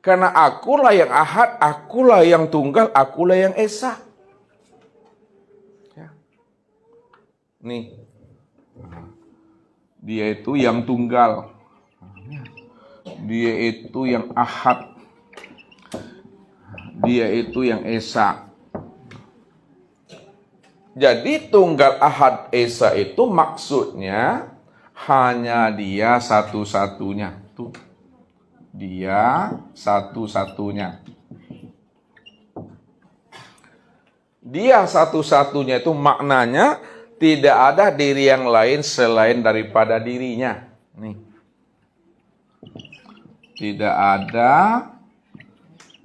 Karena akulah yang ahad, akulah yang tunggal, akulah yang esa. Ya. Nih, dia itu yang tunggal, dia itu yang ahad, dia itu yang esa. Jadi tunggal, ahad, esa itu maksudnya hanya dia satu-satunya. Tuh. Dia satu-satunya. Dia satu-satunya itu maknanya tidak ada diri yang lain selain daripada dirinya. Nih. Tidak ada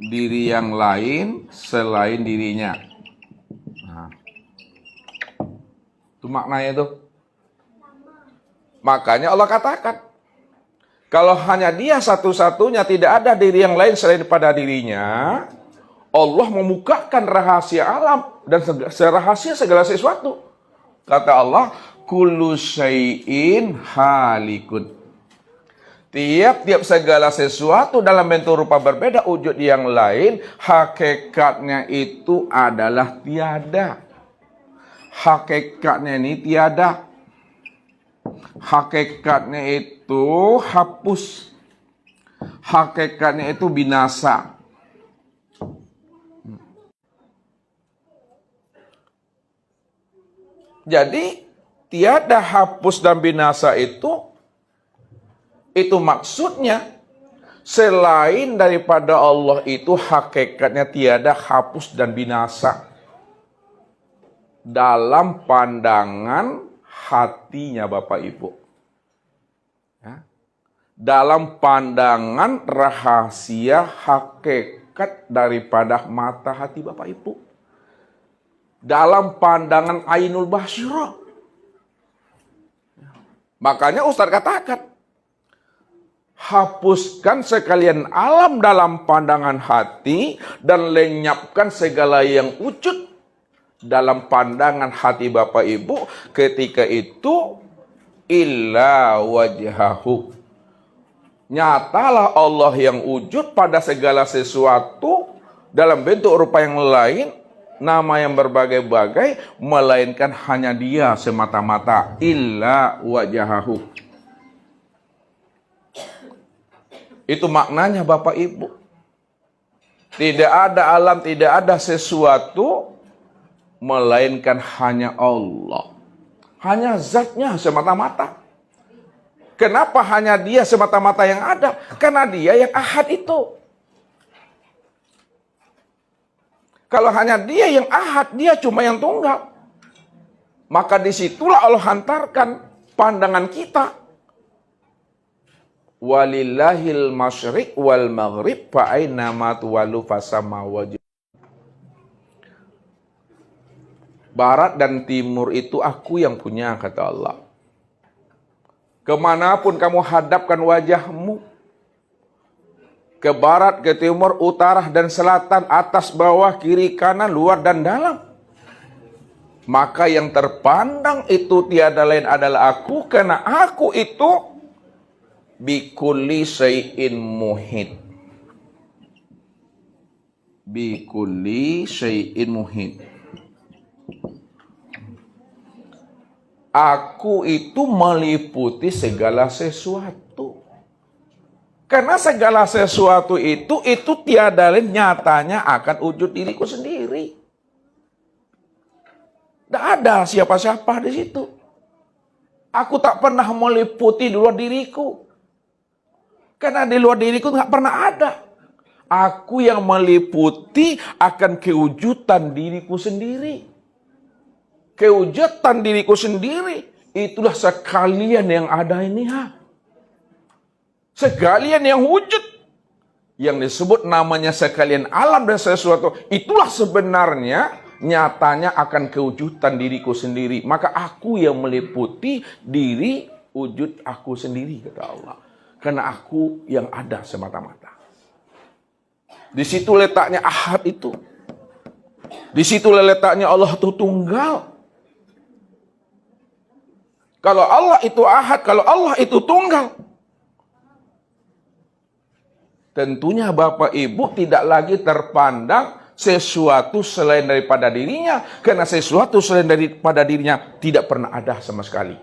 diri yang lain selain dirinya. Nah. Itu maknanya itu. Makanya Allah katakan, kalau hanya dia satu-satunya, tidak ada diri yang lain selain daripada dirinya, Allah memukakan rahasia alam dan rahasia segala sesuatu. Kata Allah, kullu syai'in halikun. Tiap-tiap segala sesuatu dalam bentuk rupa berbeda, wujud yang lain, hakikatnya itu adalah tiada. Hakikatnya ini tiada. Hakikatnya itu hapus. Hakikatnya itu binasa. Jadi tiada, hapus dan binasa itu maksudnya selain daripada Allah itu hakikatnya tiada, hapus dan binasa dalam pandangan hatinya Bapak Ibu. Ya. Dalam pandangan rahasia hakikat daripada mata hati Bapak Ibu. Dalam pandangan ainul basyirah. Makanya Ustaz katakan, hapuskan sekalian alam dalam pandangan hati dan lenyapkan segala yang wujud dalam pandangan hati Bapak Ibu. Ketika itu illa wajhahu, nyatalah Allah yang wujud pada segala sesuatu dalam bentuk rupa yang lain, nama yang berbagai-bagai, melainkan hanya dia semata-mata. Illa wajhahu. Itu maknanya Bapak Ibu. Tidak ada alam, tidak ada sesuatu melainkan hanya Allah. Hanya zatnya semata-mata. Kenapa hanya dia semata-mata yang ada? Karena dia yang ahad itu. Kalau hanya dia yang ahad, dia cuma yang tunggal. Maka disitulah Allah hantarkan pandangan kita. Walillahil masyriq wal maghrib fa'ainama tuwallu fasamma wajh. Barat dan timur itu aku yang punya, kata Allah. Kemanapun kamu hadapkan wajahmu, ke barat, ke timur, utara dan selatan, atas, bawah, kiri, kanan, luar dan dalam, maka yang terpandang itu tiada lain adalah aku, karena aku itu bikulli syai'in muhit. Bikulli syai'in muhit. Aku itu meliputi segala sesuatu. Karena segala sesuatu itu tiada lain nyatanya akan wujud diriku sendiri. Tidak ada siapa-siapa di situ. Aku tak pernah meliputi di luar diriku. Karena di luar diriku tidak pernah ada. Aku yang meliputi akan kewujudan diriku sendiri. Kewujudan diriku sendiri, itulah sekalian yang ada ini. Sekalian yang wujud. Yang disebut namanya sekalian alam dan sesuatu. Itulah sebenarnya nyatanya akan kewujudan diriku sendiri. Maka aku yang meliputi diri wujud aku sendiri, kata Allah. Karena aku yang ada semata-mata. Di situ letaknya ahad itu. Di situ letaknya Allah itu tunggal. Kalau Allah itu ahad, kalau Allah itu tunggal, tentunya Bapak Ibu tidak lagi terpandang sesuatu selain daripada dirinya. Karena sesuatu selain daripada dirinya tidak pernah ada sama sekali.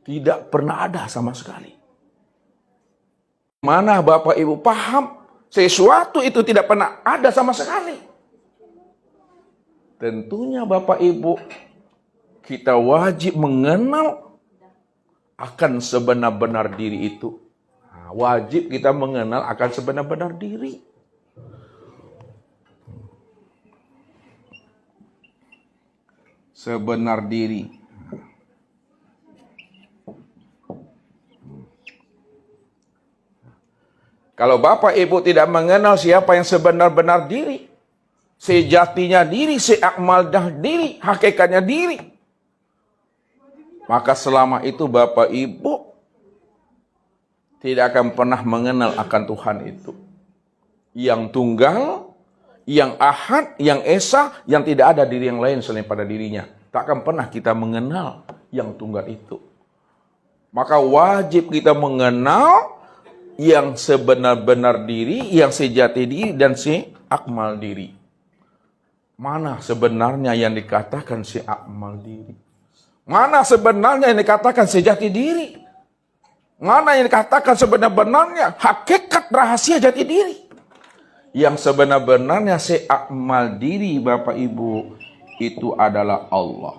Tidak pernah ada sama sekali. Mana Bapak Ibu paham sesuatu itu tidak pernah ada sama sekali? Tentunya Bapak Ibu, kita wajib mengenal akan sebenar-benar diri itu. Nah, wajib kita mengenal akan sebenar-benar diri. Sebenar diri. Kalau Bapak Ibu tidak mengenal siapa yang sebenar-benar diri, sejatinya diri, seakmalnya diri, hakikatnya diri, maka selama itu Bapak Ibu tidak akan pernah mengenal akan Tuhan itu. Yang tunggal, yang ahad, yang esa, yang tidak ada diri yang lain selain pada dirinya. Tak akan pernah kita mengenal yang tunggal itu. Maka wajib kita mengenal yang sebenar-benar diri, yang sejati diri, dan seakmal diri. Mana sebenarnya yang dikatakan seakmal diri? Mana sebenarnya yang dikatakan sejati diri? Mana yang dikatakan sebenar-benarnya hakikat rahasia jati diri? Yang sebenar-benarnya seakmal diri Bapak Ibu itu adalah Allah.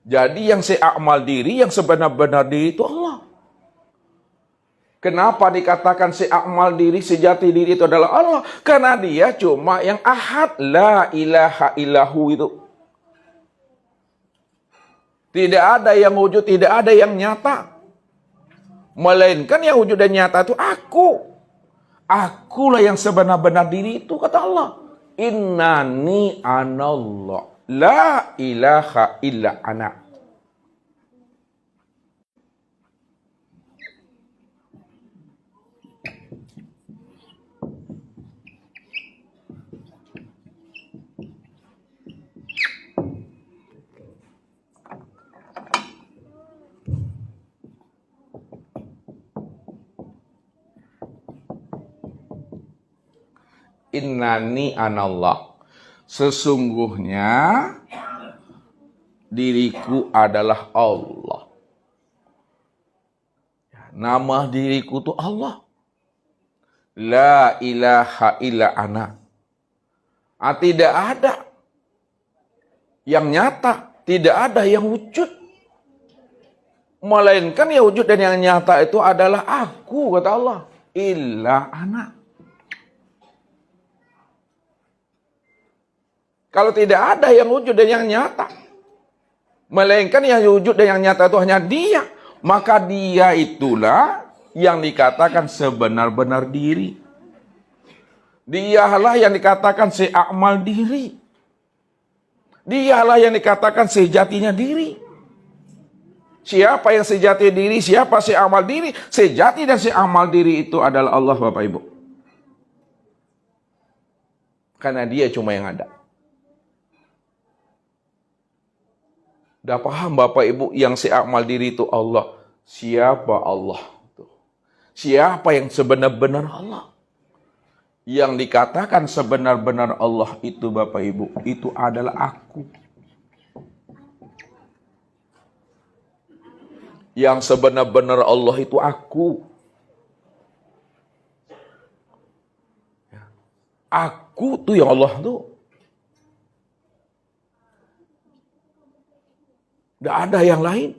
Jadi yang seakmal diri, yang sebenar-benar diri itu Allah. Kenapa dikatakan seakmal diri, sejati diri itu adalah Allah? Karena dia cuma yang ahad, la ilaha illahu itu. Tidak ada yang wujud, tidak ada yang nyata. Melainkan yang wujud dan nyata itu aku. Akulah yang sebenar-benar diri itu, kata Allah. Innani anallah. La ilaha illa ana. Innani anallah. Sesungguhnya diriku adalah Allah. Nama diriku itu Allah. La ilaha illa ana. Tidak ada yang nyata, tidak ada yang wujud. Melainkan yang wujud dan yang nyata itu adalah aku, kata Allah. Illa ana. Kalau tidak ada yang wujud dan yang nyata, melainkan yang wujud dan yang nyata itu hanya dia, maka dia itulah yang dikatakan sebenar-benar diri. Dialah yang dikatakan seakmal diri. Dialah yang dikatakan sejatinya diri. Siapa yang sejati diri, siapa seakmal diri? Sejati dan seakmal diri itu adalah Allah, Bapak Ibu. Karena dia cuma yang ada. Udah paham Bapak Ibu, yang seakmal diri itu Allah. Siapa Allah? Siapa yang sebenar-benar Allah? Yang dikatakan sebenar-benar Allah itu Bapak Ibu, itu adalah aku. Yang sebenar-benar Allah itu aku. Aku tuh yang Allah tuh. Tidak ada yang lain.